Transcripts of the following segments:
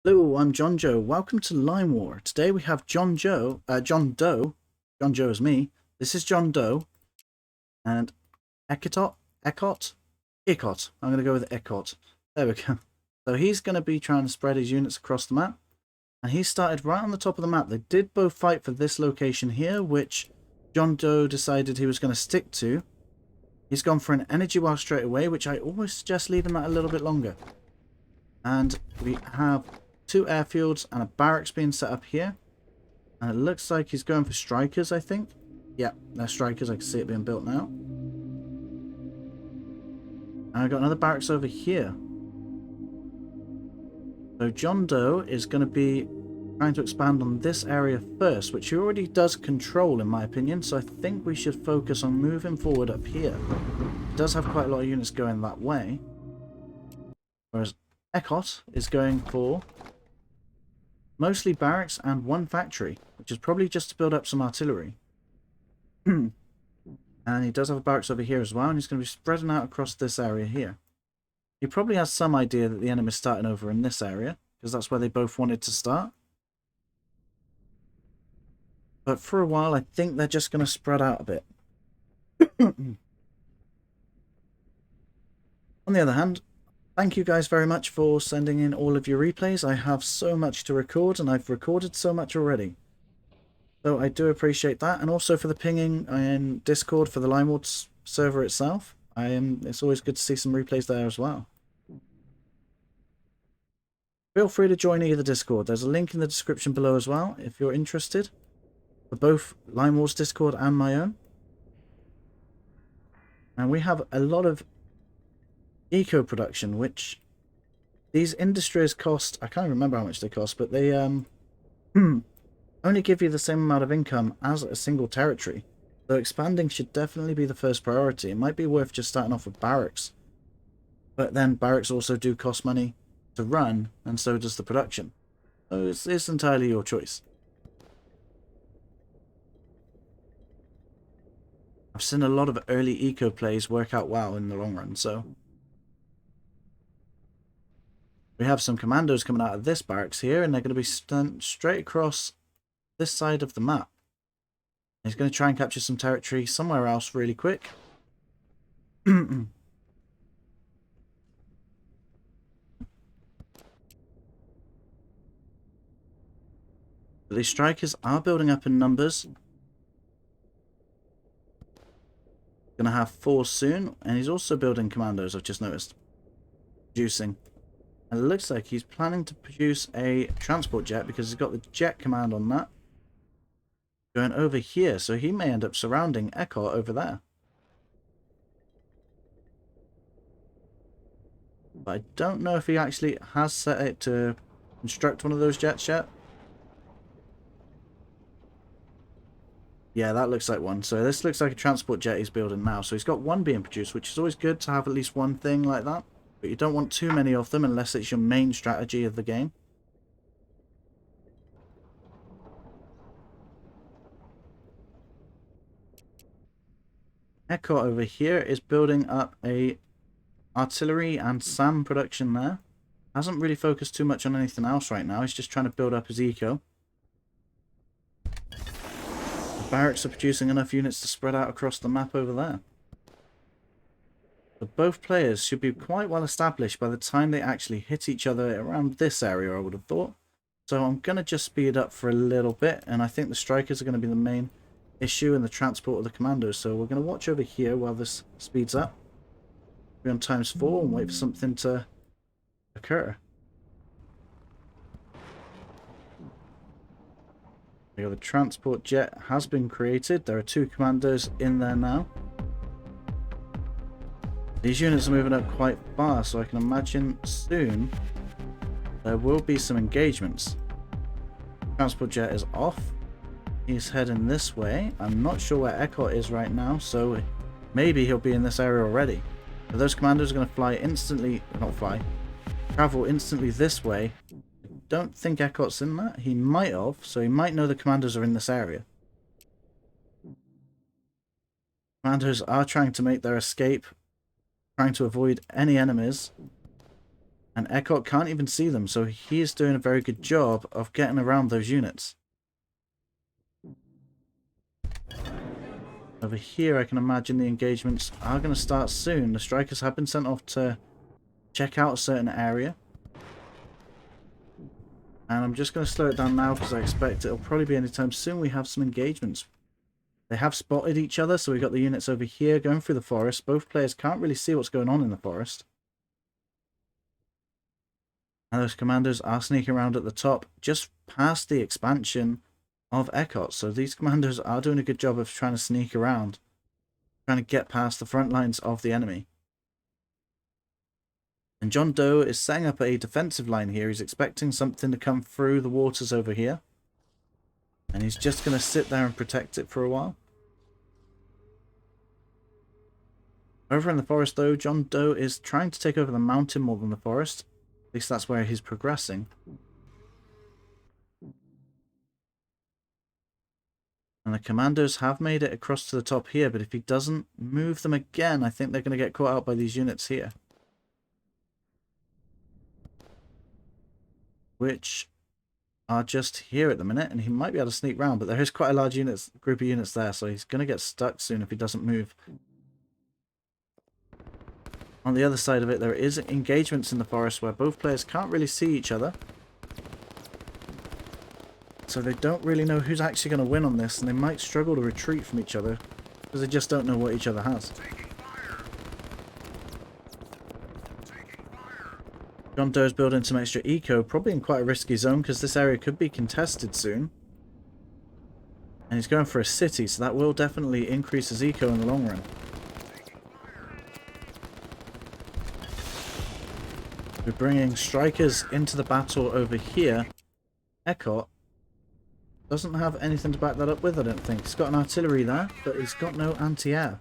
Hello, I'm JohnDoe. Welcome to Line War. Today we have JohnDoe. JohnDoe is me. This is JohnDoe and Eickot. I'm going to go with Eickot. There we go. So he's going to be trying to spread his units across the map, and he started right on the top of the map. They did both fight for this location here, which JohnDoe decided he was going to stick to. He's gone for an energy well straight away, which I always suggest leaving that a little bit longer. And we have 2 airfields and a barracks being set up here. And it looks like he's going for strikers, I think. Yeah, they're strikers. I can see it being built now. And I've got another barracks over here. So JohnDoe is going to be trying to expand on this area first, which he already does control, in my opinion. So I think we should focus on moving forward up here. He does have quite a lot of units going that way. Whereas Eickot is going for mostly barracks and 1 factory, which is probably just to build up some artillery. And he does have a barracks over here as well, and he's going to be spreading out across this area here. He probably has some idea that the enemy is starting over in this area, because that's where they both wanted to start. But for a while, I think they're just going to spread out a bit. On the other hand, thank you guys very much for sending in all of your replays. I have so much to record, and I've recorded so much already. So I do appreciate that, and also for the pinging in Discord for the Line War server itself. It's always good to see some replays there as well. Feel free to join either Discord. There's a link in the description below as well if you're interested, for both Line War's Discord and my own. And we have a lot of eco production, which these industries cost. I can't remember how much they cost, but they only give you the same amount of income as a single territory. So expanding should definitely be the first priority. It might be worth just starting off with barracks, but then barracks also do cost money to run, and so does the production. So it's entirely your choice. I've seen a lot of early eco plays work out well in the long run, so we have some commandos coming out of this barracks here, and they're going to be sent straight across this side of the map. He's going to try and capture some territory somewhere else really quick. But these strikers are building up in numbers. Going to have 4 soon, and he's also building commandos, I've just noticed. Producing. And it looks like he's planning to produce a transport jet, because he's got the jet command on that going over here, so he may end up surrounding Eickot over there. But I don't know if he actually has set it to construct one of those jets yet. Yeah, that looks like one. So this looks like a transport jet he's building now. So he's got 1 being produced, which is always good to have at least 1 thing like that. But you don't want too many of them unless it's your main strategy of the game. Eickot over here is building up a artillery and SAM production there. Hasn't really focused too much on anything else right now. He's just trying to build up his eco. The barracks are producing enough units to spread out across the map over there. But both players should be quite well established by the time they actually hit each other around this area, I would have thought. So I'm going to just speed up for a little bit, and I think the strikers are going to be the main issue in the transport of the commandos. So we're going to watch over here while this speeds up. Be on ×4 and wait for something to occur. The transport jet has been created. There are 2 commandos in there now. These units are moving up quite fast, so I can imagine soon there will be some engagements. Transport jet is off. He's heading this way. I'm not sure where Eickot is right now, so maybe he'll be in this area already. But those commandos are going to fly instantly, travel instantly this way. I don't think Eickot's in that. He might have, so he might know the commandos are in this area. Commandos are trying to make their escape, trying to avoid any enemies. And Eickot can't even see them, so he is doing a very good job of getting around those units. Over here, I can imagine the engagements are going to start soon. The strikers have been sent off to check out a certain area. And I'm just going to slow it down now because I expect it'll probably be anytime soon we have some engagements. They have spotted each other, so we've got the units over here going through the forest. Both players can't really see what's going on in the forest. And those commandos are sneaking around at the top, just past the expansion of Eickot. So these commandos are doing a good job of trying to sneak around, trying to get past the front lines of the enemy. And JohnDoe is setting up a defensive line here. He's expecting something to come through the waters over here. And he's just going to sit there and protect it for a while. Over in the forest though, JohnDoe is trying to take over the mountain more than the forest. At least that's where he's progressing. And the commandos have made it across to the top here, but if he doesn't move them again, I think they're going to get caught out by these units here. Which are just here at the minute, and he might be able to sneak round, but there is quite a large group of units there, so he's going to get stuck soon if he doesn't move. On the other side of it, there is engagements in the forest where both players can't really see each other. So they don't really know who's actually going to win on this, and they might struggle to retreat from each other because they just don't know what each other has. JohnDoe is building some extra eco, probably in quite a risky zone because this area could be contested soon. And he's going for a city, so that will definitely increase his eco in the long run. We're bringing strikers into the battle over here. Eickot doesn't have anything to back that up with, I don't think. He's got an artillery there, but he's got no anti-air.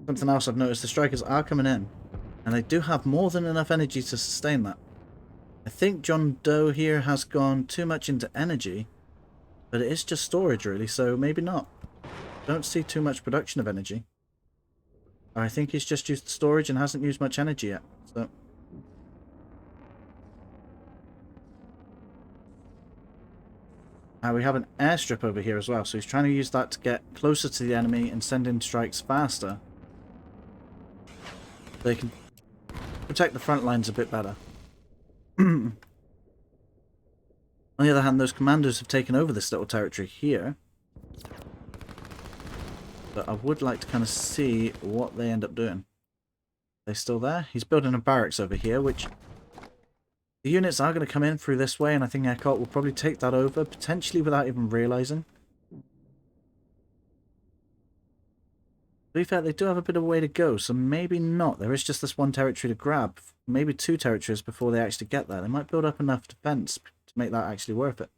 Something else I've noticed, the strikers are coming in. And they do have more than enough energy to sustain that. I think JohnDoe here has gone too much into energy. But it is just storage really, so maybe not. Don't see too much production of energy. Or I think he's just used the storage and hasn't used much energy yet. So we have an airstrip over here as well, so he's trying to use that to get closer to the enemy and send in strikes faster. They can protect the front lines a bit better. On the other hand, those commandos have taken over this little territory here. But I would like to kind of see what they end up doing. Are they still there? He's building a barracks over here, which the units are going to come in through this way, and I think Eickot will probably take that over, potentially without even realizing. To be fair, they do have a bit of a way to go, so maybe not. There is just this one territory to grab. Maybe two territories before they actually get there. They might build up enough defense to make that actually worth it.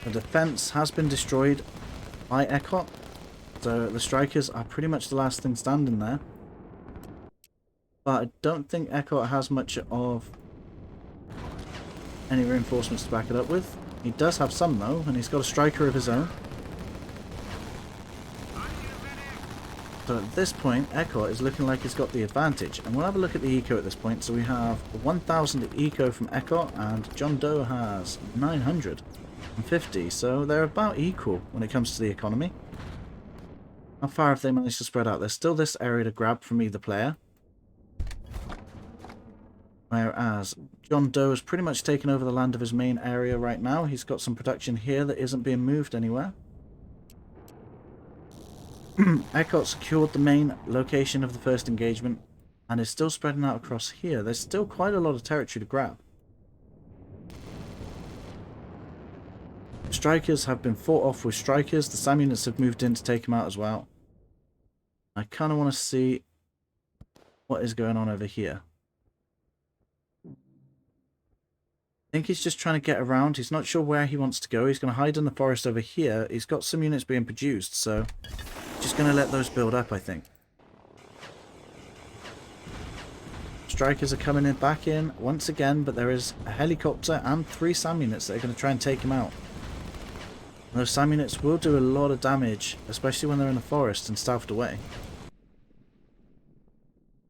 The defense has been destroyed by Eickot, so the strikers are pretty much the last thing standing there. But I don't think Eickot has much of any reinforcements to back it up with. He does have some though, and he's got a striker of his own. So at this point, Eickot is looking like he's got the advantage. And we'll have a look at the eco at this point. So we have 1,000 eco from Eickot, and JohnDoe has 950. So they're about equal when it comes to the economy. How far have they managed to spread out? There's still this area to grab from either player. Whereas JohnDoe has pretty much taken over the land of his main area right now. He's got some production here that isn't being moved anywhere. Eickot secured the main location of the first engagement and is still spreading out across here. There's still quite a lot of territory to grab. Strikers have been fought off with strikers. The SAM units have moved in to take them out as well. I kind of want to see what is going on over here. I think he's just trying to get around. He's not sure where he wants to go. He's going to hide in the forest over here. He's got some units being produced, so just going to let those build up, I think. strikers are coming in back in once again, but there is a helicopter and 3 SAM units that are going to try and take him out. And those SAM units will do a lot of damage, especially when they're in the forest and stealthed away.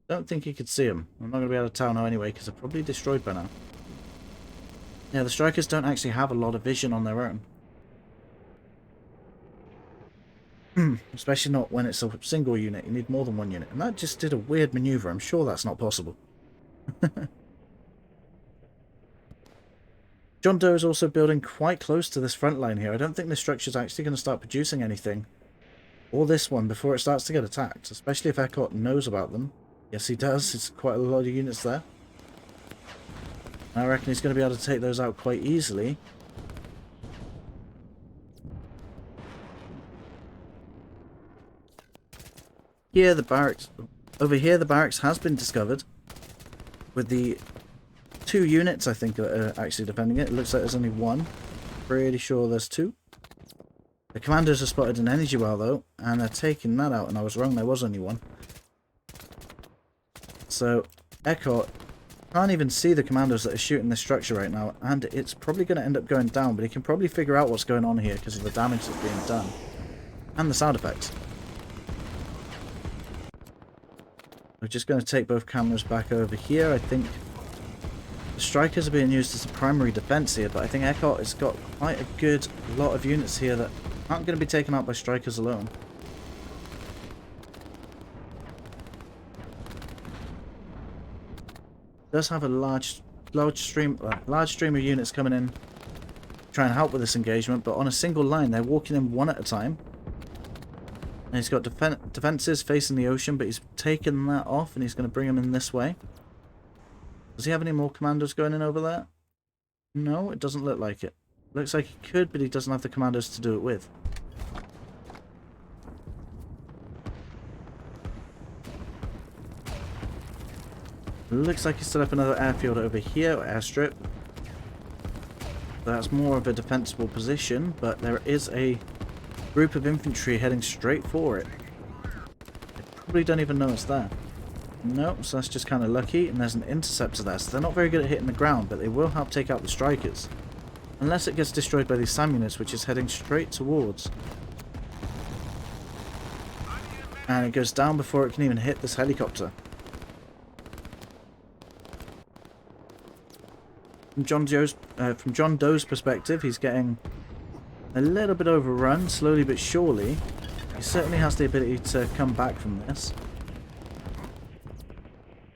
Don't think you could see them. I'm not going to be able to tell now anyway, because they're probably destroyed by now. Yeah, the strikers don't actually have a lot of vision on their own. Especially not when it's a single unit. You need more than 1 unit. And that just did a weird maneuver. I'm sure that's not possible. JohnDoe is also building quite close to this front line here. I don't think this structure is actually going to start producing anything. Or this one before it starts to get attacked. Especially if Eickot knows about them. Yes, he does. It's quite a lot of units there. I reckon he's going to be able to take those out quite easily. Here, the barracks... Over here, the barracks has been discovered. With the 2 units, I think, that are actually defending it. It looks like there's only 1. Pretty sure there's 2. The Commandos have spotted an energy well, though. And they're taking that out. And I was wrong, there was only 1. So, Eickot can't even see the Commandos that are shooting this structure right now. And it's probably going to end up going down. But he can probably figure out what's going on here because of the damage that's being done. And the sound effects. We're just going to take both cameras back over here. I think the strikers are being used as a primary defense here, but I think Eickot has got quite a good lot of units here that aren't going to be taken out by strikers alone. Does have a large stream of units coming in to try and help with this engagement, but on a single line they're walking in 1 at a time. And he's got defences facing the ocean, but he's taken that off and he's going to bring them in this way. Does he have any more Commandos going in over there? No, it doesn't look like it. Looks like he could, but he doesn't have the Commandos to do it with. Looks like he's set up another airfield over here, or airstrip. That's more of a defensible position, but there is a group of infantry heading straight for it. They probably don't even know it's there. Nope, so that's just kind of lucky. And there's an interceptor there, so they're not very good at hitting the ground, but they will help take out the strikers. Unless it gets destroyed by these SAM units, which is heading straight towards. And it goes down before it can even hit this helicopter. From JohnDoe's perspective, he's getting a little bit overrun, slowly but surely. He certainly has the ability to come back from this.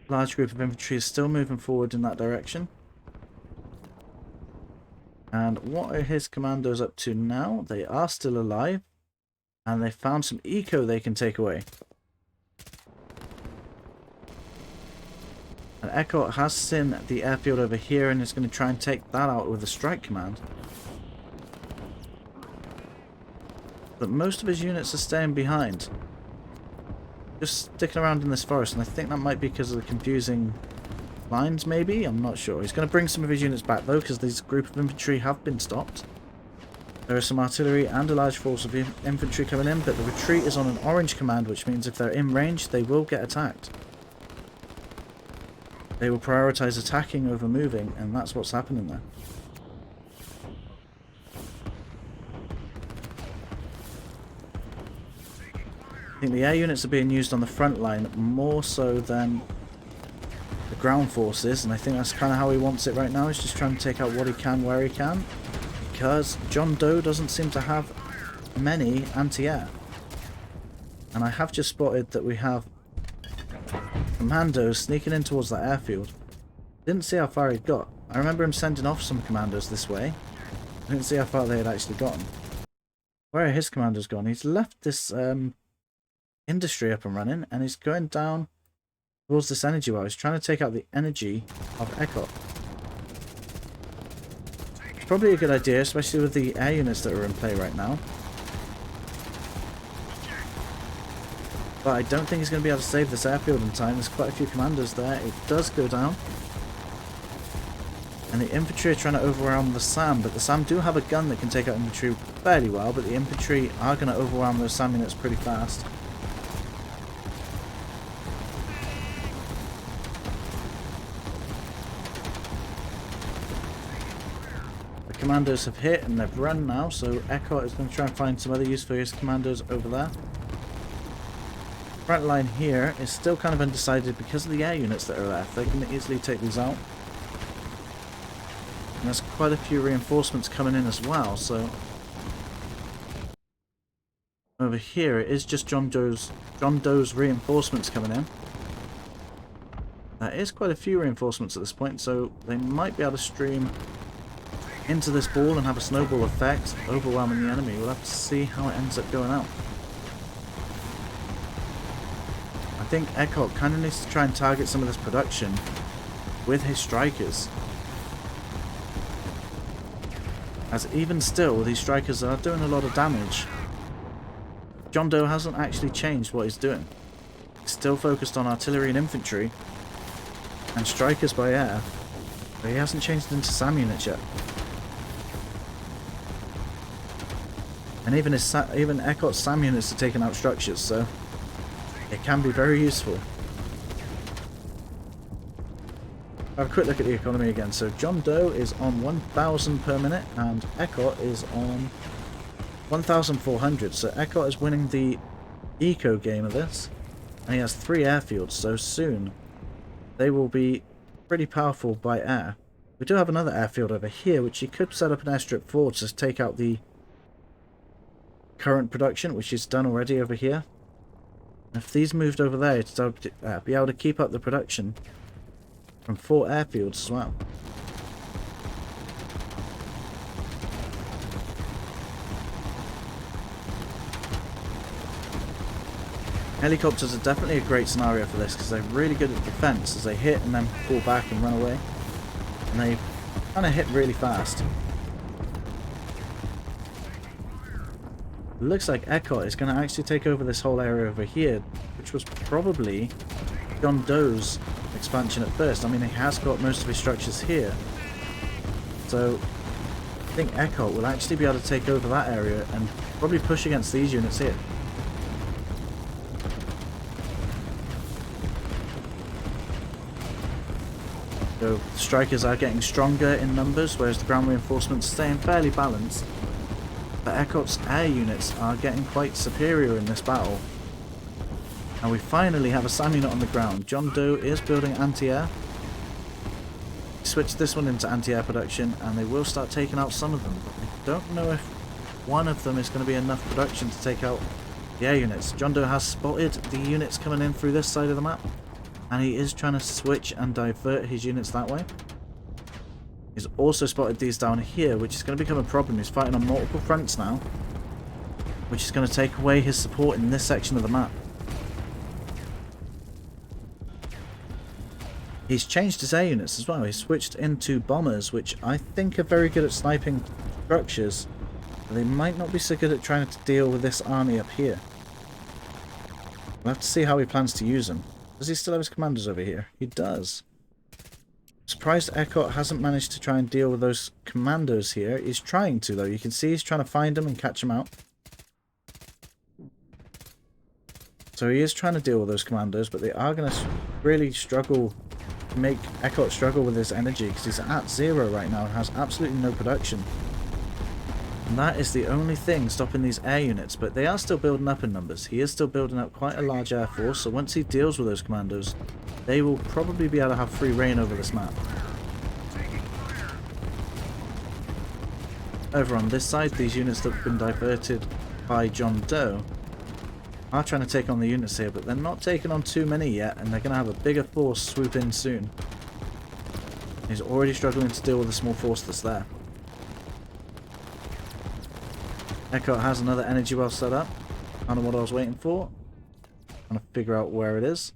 Large group of infantry is still moving forward in that direction. And what are his Commandos up to now? They are still alive. And they found some eco they can take away. And Eickot has seen the airfield over here and is going to try and take that out with a strike command. But most of his units are staying behind. Just sticking around in this forest, and I think that might be because of the confusing lines, maybe? I'm not sure. He's going to bring some of his units back, though, because this group of infantry have been stopped. There is some artillery and a large force of infantry coming in, but the retreat is on an orange command, which means if they're in range, they will get attacked. They will prioritise attacking over moving, and that's what's happening there. I think the air units are being used on the front line more so than the ground forces, and I think that's kind of how he wants it right now. He's just trying to take out what he can where he can, because JohnDoe doesn't seem to have many anti-air. And I have just spotted that we have Commandos sneaking in towards that airfield. Didn't see how far he'd got. I remember him sending off some Commandos this way. I didn't see how far they had actually gotten. Where are his Commandos gone? He's left this industry up and running, and he's going down towards this energy well. He's trying to take out the energy of Eickot. It's probably a good idea, especially with the air units that are in play right now. But I don't think he's going to be able to save this airfield in time. There's quite a few Commandos there. It does go down. And the infantry are trying to overwhelm the SAM, but the SAM do have a gun that can take out infantry fairly well, but the infantry are going to overwhelm those SAM units pretty fast. Commandos have hit and they've run now, so Eickot is going to try and find some other use for his Commandos over there. Front line here is still kind of undecided because of the air units that are left. They can easily take these out. And there's quite a few reinforcements coming in as well, so over here it is just JohnDoe's reinforcements coming in. There is quite a few reinforcements at this point, so they might be able to stream into this ball and have a snowball effect, overwhelming the enemy. We'll have to see how it ends up going out. I think Eickot kind of needs to try and target some of this production with his strikers. As even still, these strikers are doing a lot of damage. JohnDoe hasn't actually changed what he's doing. He's still focused on artillery and infantry and strikers by air, but he hasn't changed into SAM units yet. And even Eickot's SAM units are taking out structures, so it can be very useful. Have a quick look at the economy again. So JohnDoe is on 1,000 per minute and Eickot is on 1,400. So Eickot is winning the eco game of this, and he has 3 airfields, so soon they will be pretty powerful by air. We do have another airfield over here which he could set up an airstrip for to take out the current production, which is done already over here. If these moved over there to be able to keep up the production from 4 airfields as well. Helicopters are definitely a great scenario for this because they're really good at defense as they hit and then pull back and run away. And they kind of hit really fast. It looks like Eickot is going to actually take over this whole area over here, which was probably JohnDoe's expansion at first. I mean, he has got most of his structures here, so I think Eickot will actually be able to take over that area and probably push against these units here. So strikers are getting stronger in numbers, whereas the ground reinforcements staying fairly balanced. But Eickot's air units are getting quite superior in this battle. And we finally have a SAM unit on the ground. JohnDoe is building anti-air. Switch this one into anti-air production and they will start taking out some of them. But I don't know if one of them is going to be enough production to take out the air units. JohnDoe has spotted the units coming in through this side of the map. And he is trying to switch and divert his units that way. He's also spotted these down here, which is going to become a problem. He's fighting on multiple fronts now, which is going to take away his support in this section of the map. He's changed his air units as well. He's switched into bombers, which I think are very good at sniping structures, but they might not be so good at trying to deal with this army up here. We'll have to see how he plans to use them. Does he still have his Commandos over here? He does. Surprised Eickot hasn't managed to try and deal with those Commandos here. He's trying to, though. You can see he's trying to find them and catch them out. So he is trying to deal with those Commandos, but they are going to really struggle, make Eickot struggle with his energy, because he's at 0 right now and has absolutely no production. And that is the only thing stopping these air units, but they are still building up in numbers. He is still building up quite a large air force, so once he deals with those Commandos, they will probably be able to have free reign over this map. Over on this side, these units that have been diverted by JohnDoe are trying to take on the units here, but they're not taking on too many yet, and they're going to have a bigger force swoop in soon. He's already struggling to deal with the small force that's there. Eickot has another energy well set up. Kind of what I was waiting for. Trying to figure out where it is.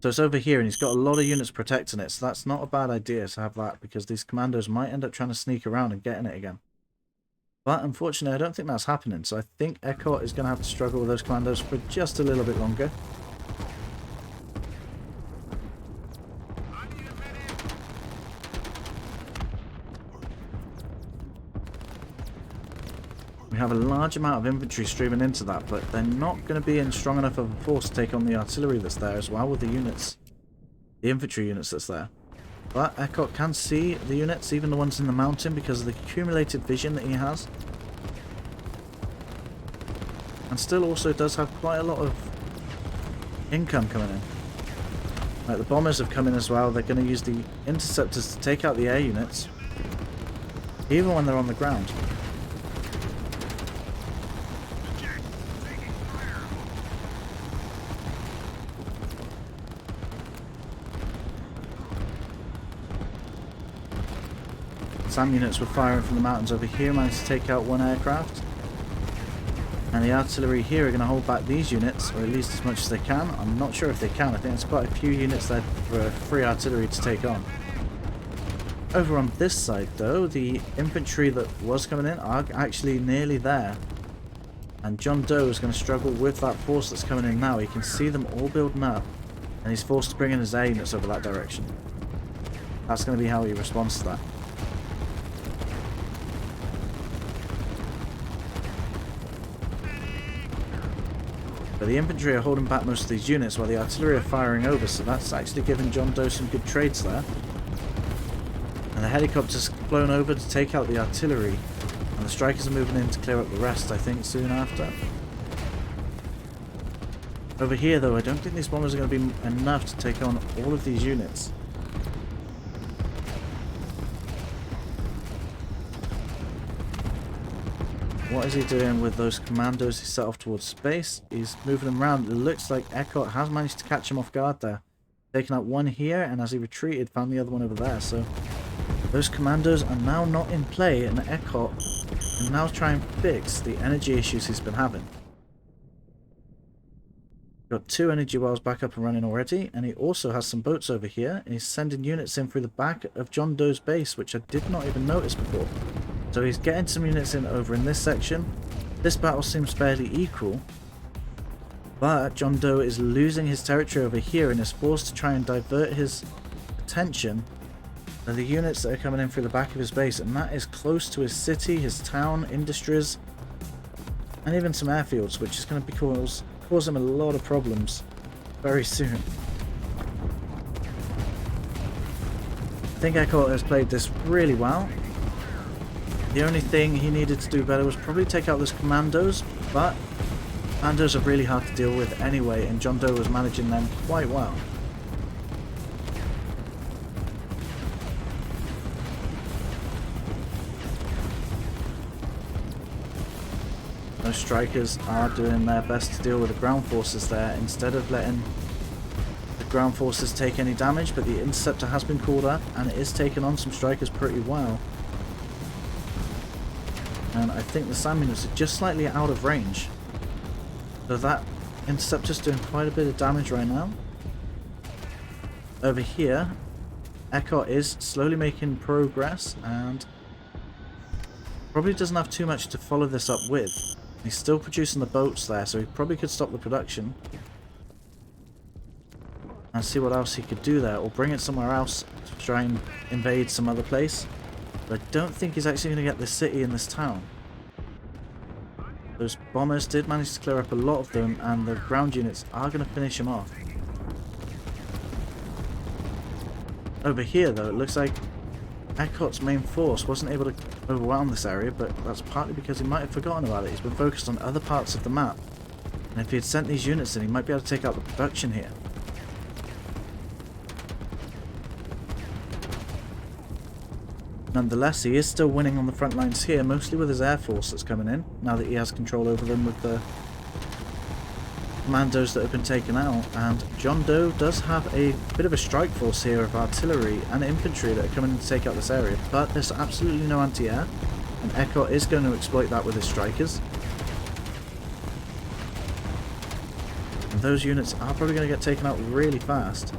So it's over here and he's got a lot of units protecting it. So that's not a bad idea to have that, because these Commandos might end up trying to sneak around and getting it again. But unfortunately I don't think that's happening. So I think Eickot is going to have to struggle with those Commandos for just a little bit longer. We have a large amount of infantry streaming into that, but they're not going to be in strong enough of a force to take on the artillery that's there as well with the units. The infantry units that's there. But Eickot can see the units, even the ones in the mountain, because of the accumulated vision that he has. And still also does have quite a lot of income coming in. Like the bombers have come in as well. They're going to use the interceptors to take out the air units, even when they're on the ground. SAM units were firing from the mountains over here, managed to take out one aircraft. And the artillery here are going to hold back these units, or at least as much as they can. I'm not sure if they can. I think there's quite a few units there for free artillery to take on. Over on this side though, the infantry that was coming in are actually nearly there. And JohnDoe is going to struggle with that force that's coming in now. He can see them all building up, and he's forced to bring in his air units over that direction. That's going to be how he responds to that. But the infantry are holding back most of these units while the artillery are firing over, so that's actually giving JohnDoe some good trades there. And the helicopter's flown over to take out the artillery, and the strikers are moving in to clear up the rest, I think, soon after. Over here though, I don't think these bombers are going to be enough to take on all of these units. What is he doing with those commandos he set off towards space? He's moving them around. It looks like Eickot has managed to catch him off guard there. Taking out one here, and as he retreated, found the other one over there. So those commandos are now not in play, and Eickot can now try and fix the energy issues he's been having. Got 2 energy wells back up and running already, and he also has some boats over here, and he's sending units in through the back of JohnDoe's base, which I did not even notice before. So he's getting some units in over in this section. This battle seems fairly equal, but JohnDoe is losing his territory over here and is forced to try and divert his attention to the units that are coming in through the back of his base, and that is close to his city, his town, industries, and even some airfields, which is going to cause him a lot of problems very soon. I think Eickot has played this really well. The only thing he needed to do better was probably take out those commandos, but commandos are really hard to deal with anyway, and JohnDoe was managing them quite well. Those strikers are doing their best to deal with the ground forces there, instead of letting the ground forces take any damage, but the interceptor has been called up, and it is taking on some strikers pretty well. And I think the SAM units are just slightly out of range. So that interceptor's doing quite a bit of damage right now. Over here, Eickot is slowly making progress and probably doesn't have too much to follow this up with. He's still producing the boats there, so he probably could stop the production and see what else he could do there, or bring it somewhere else to try and invade some other place. But I don't think he's actually going to get this city in this town. Those bombers did manage to clear up a lot of them, and the ground units are going to finish him off. Over here though, it looks like Eickot's main force wasn't able to overwhelm this area, but that's partly because he might have forgotten about it. He's been focused on other parts of the map, and if he had sent these units in, he might be able to take out the production here. Nonetheless, he is still winning on the front lines here, mostly with his air force that's coming in, now that he has control over them with the commandos that have been taken out. And JohnDoe does have a bit of a strike force here of artillery and infantry that are coming in to take out this area, but there's absolutely no anti-air, and Eickot is going to exploit that with his strikers. And those units are probably going to get taken out really fast.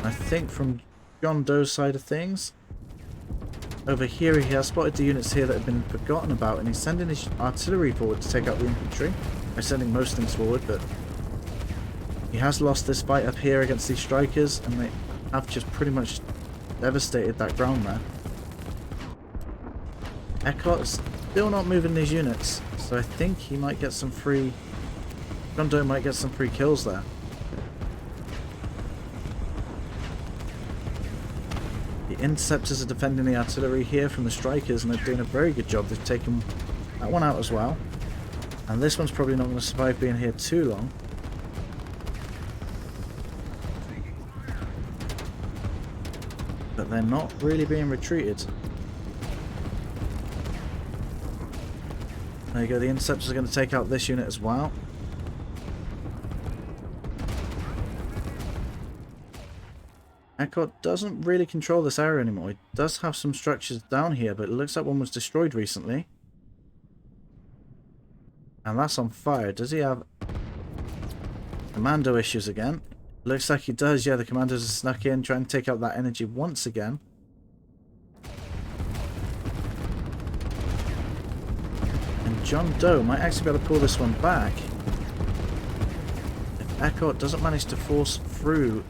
I think from JohnDoe's side of things, over here he has spotted the units here that have been forgotten about, and he's sending his artillery forward to take out the infantry by sending most things forward, but he has lost this fight up here against these strikers, and they have just pretty much devastated that ground there. Eickot is still not moving these units, so I think he might get some free... JohnDoe might get some free kills there. interceptors are defending the artillery here from the strikers, and they're doing a very good job. They've taken that one out as well. And this one's probably not going to survive being here too long. But they're not really being retreated. There you go, the interceptors are going to take out this unit as well. Eickot doesn't really control this area anymore. He does have some structures down here, but it looks like one was destroyed recently. And that's on fire. Does he have commando issues again? Looks like he does. Yeah, the commandos are snuck in, trying to take out that energy once again. And JohnDoe might actually be able to pull this one back if Eickot doesn't manage to force through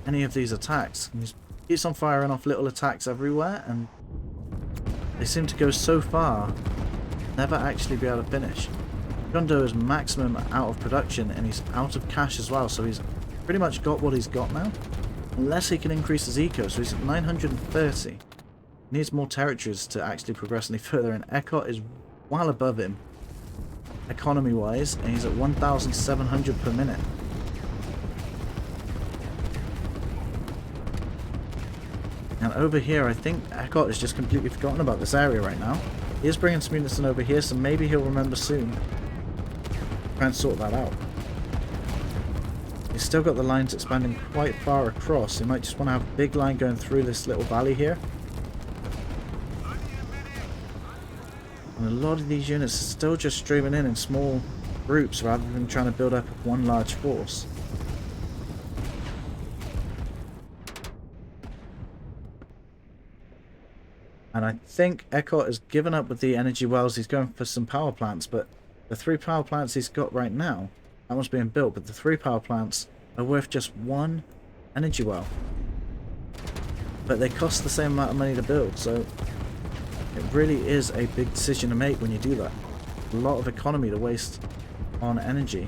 any of these attacks. He keeps on firing off little attacks everywhere, and they seem to go so far, never actually be able to finish. JohnDoe is maximum out of production, and he's out of cash as well, so he's pretty much got what he's got now. Unless he can increase his eco, so he's at 930. He needs more territories to actually progress any further, and Eickot is well above him, economy-wise, and he's at 1,700 per minute. And over here, I think Eickot has just completely forgotten about this area right now. He is bringing some units in over here, so maybe he'll remember soon. Try and sort that out. He's still got the lines expanding quite far across. He might just want to have a big line going through this little valley here. And a lot of these units are still just streaming in small groups rather than trying to build up one large force. And I think Eickot has given up with the energy wells. He's going for some power plants, but the 3 power plants he's got right now, that one's being built, but the 3 power plants are worth just 1 energy well. But they cost the same amount of money to build, so it really is a big decision to make when you do that. A lot of economy to waste on energy.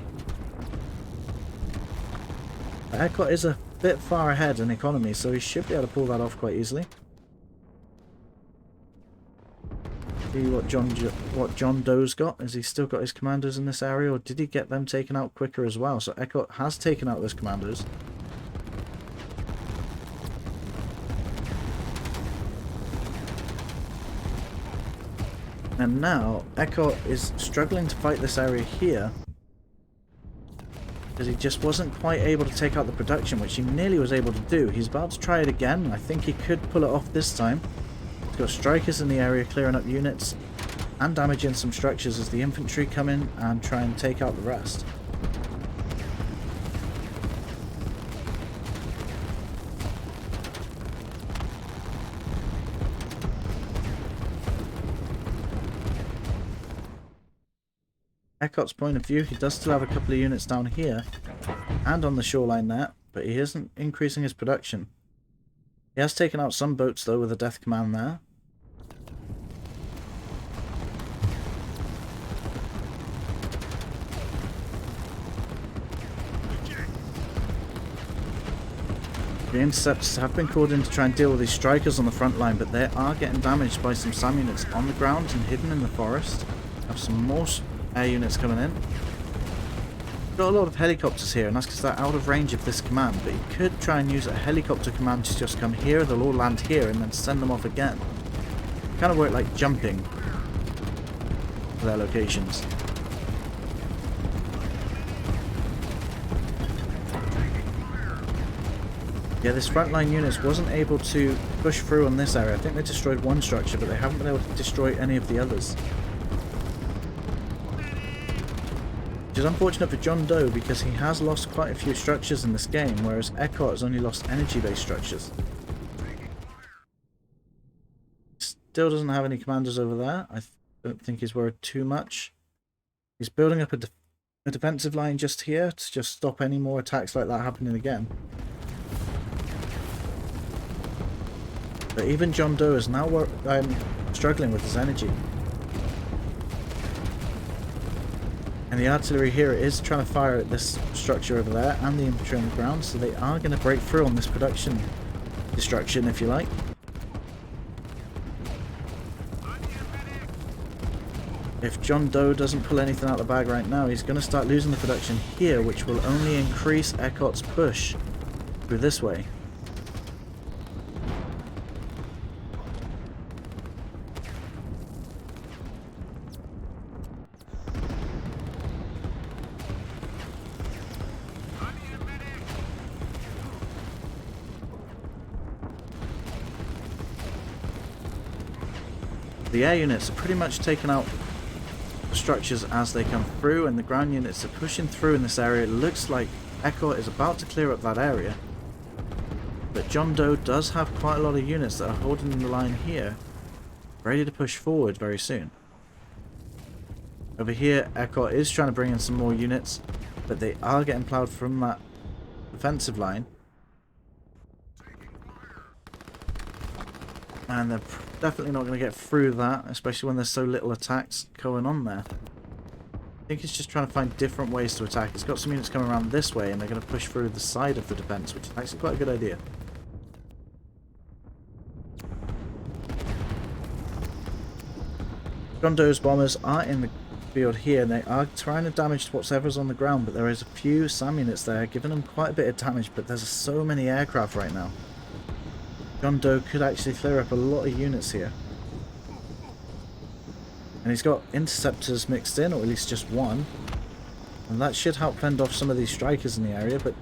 But Eickot is a bit far ahead in economy, so he should be able to pull that off quite easily. See what JohnDoe's got. Has he still got his commandos in this area, or did he get them taken out quicker as well? So Eickot has taken out those commandos. And now Eickot is struggling to fight this area here because he just wasn't quite able to take out the production, which he nearly was able to do. He's about to try it again. I think he could pull it off this time. He's got strikers in the area clearing up units and damaging some structures as the infantry come in and try and take out the rest. Eickot's point of view, he does still have a couple of units down here and on the shoreline there, but he isn't increasing his production. He has taken out some boats though with a death command there. The interceptors have been called in to try and deal with these strikers on the front line, but they are getting damaged by some SAM units on the ground and hidden in the forest. Have some more air units coming in. Got a lot of helicopters here, and that's because they're out of range of this command, but you could try and use a helicopter command to just come here, they'll all land here, and then send them off again. Kind of work like jumping to their locations. Yeah, this frontline units wasn't able to push through on this area. I think they destroyed one structure, but they haven't been able to destroy any of the others. Which is unfortunate for JohnDoe because he has lost quite a few structures in this game, whereas Eickot has only lost energy-based structures. Still doesn't have any commanders over there. I don't think he's worried too much. He's building up a defensive line just here to just stop any more attacks like that happening again. But even JohnDoe is now struggling with his energy. And the artillery here is trying to fire at this structure over there and the infantry on the ground, so they are going to break through on this production destruction, if you like. If JohnDoe doesn't pull anything out of the bag right now, he's going to start losing the production here, which will only increase Eickot's push through this way. The air units are pretty much taking out the structures as they come through, and the ground units are pushing through in this area. It looks like Eickot is about to clear up that area, but JohnDoe does have quite a lot of units that are holding the line here, ready to push forward very soon. Over here, Eickot is trying to bring in some more units, but they are getting ploughed from that defensive line. And they're definitely not going to get through that, especially when there's so little attacks going on there. I think it's just trying to find different ways to attack. It's got some units coming around this way, and they're going to push through the side of the defense, which is actually quite a good idea. JohnDoe's bombers are in the field here, and they are trying to damage whatever's on the ground, but there is a few SAM units there, giving them quite a bit of damage, but there's so many aircraft right now. JohnDoe could actually clear up a lot of units here. And he's got interceptors mixed in, or at least just one. And that should help fend off some of these strikers in the area, but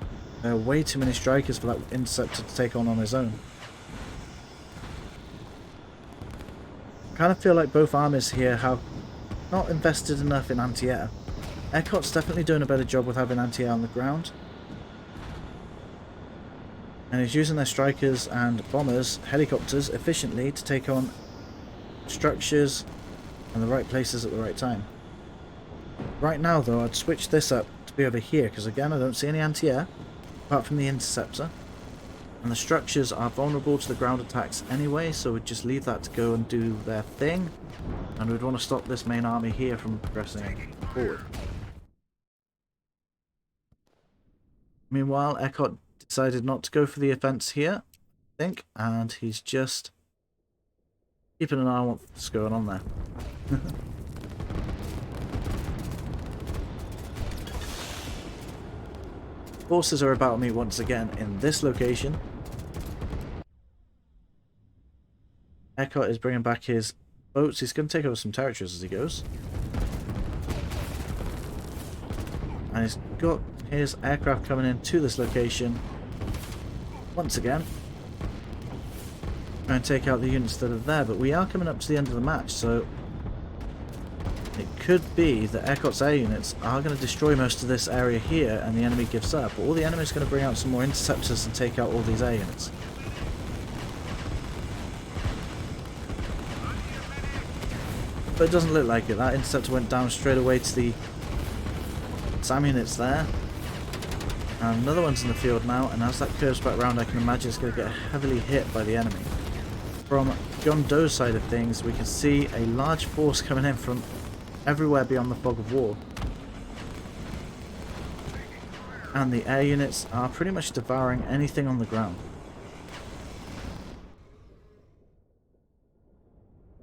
there are way too many strikers for that interceptor to take on his own. I kind of feel like both armies here have not invested enough in anti-air. Eickot's definitely doing a better job with having anti-air on the ground. And he's using their strikers and bombers, helicopters, efficiently to take on structures in the right places at the right time. Right now though, I'd switch this up to be over here, because again I don't see any anti-air, apart from the interceptor. And the structures are vulnerable to the ground attacks anyway, so we'd just leave that to go and do their thing. And we'd want to stop this main army here from progressing forward. Meanwhile, Eickot decided not to go for the offense here, I think, and he's just keeping an eye on what's going on there. Forces are about to meet once again in this location. Eickot is bringing back his boats. He's going to take over some territories as he goes. And he's got his aircraft coming into this location once again. Try and take out the units that are there, but we are coming up to the end of the match, so it could be that Eickot's air units are going to destroy most of this area here and the enemy gives up. But all the enemy is going to bring out some more interceptors and take out all these air units. But it doesn't look like it. That interceptor went down straight away to the SAM units there. And another one's in the field now, and as that curves back around, I can imagine it's going to get heavily hit by the enemy. From JohnDoe's side of things, we can see a large force coming in from everywhere beyond the fog of war. And the air units are pretty much devouring anything on the ground.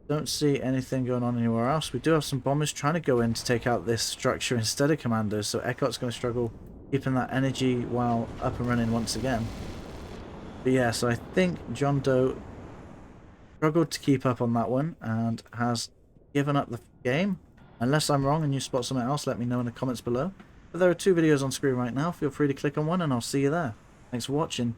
Don't see anything going on anywhere else. We do have some bombers trying to go in to take out this structure instead of Commandos, so Eickot's going to struggle keeping that energy while up and running once again. But yeah, so I think JohnDoe struggled to keep up on that one and has given up the game. Unless I'm wrong and you spot something else, let me know in the comments below. But there are two videos on screen right now. Feel free to click on one and I'll see you there. Thanks for watching.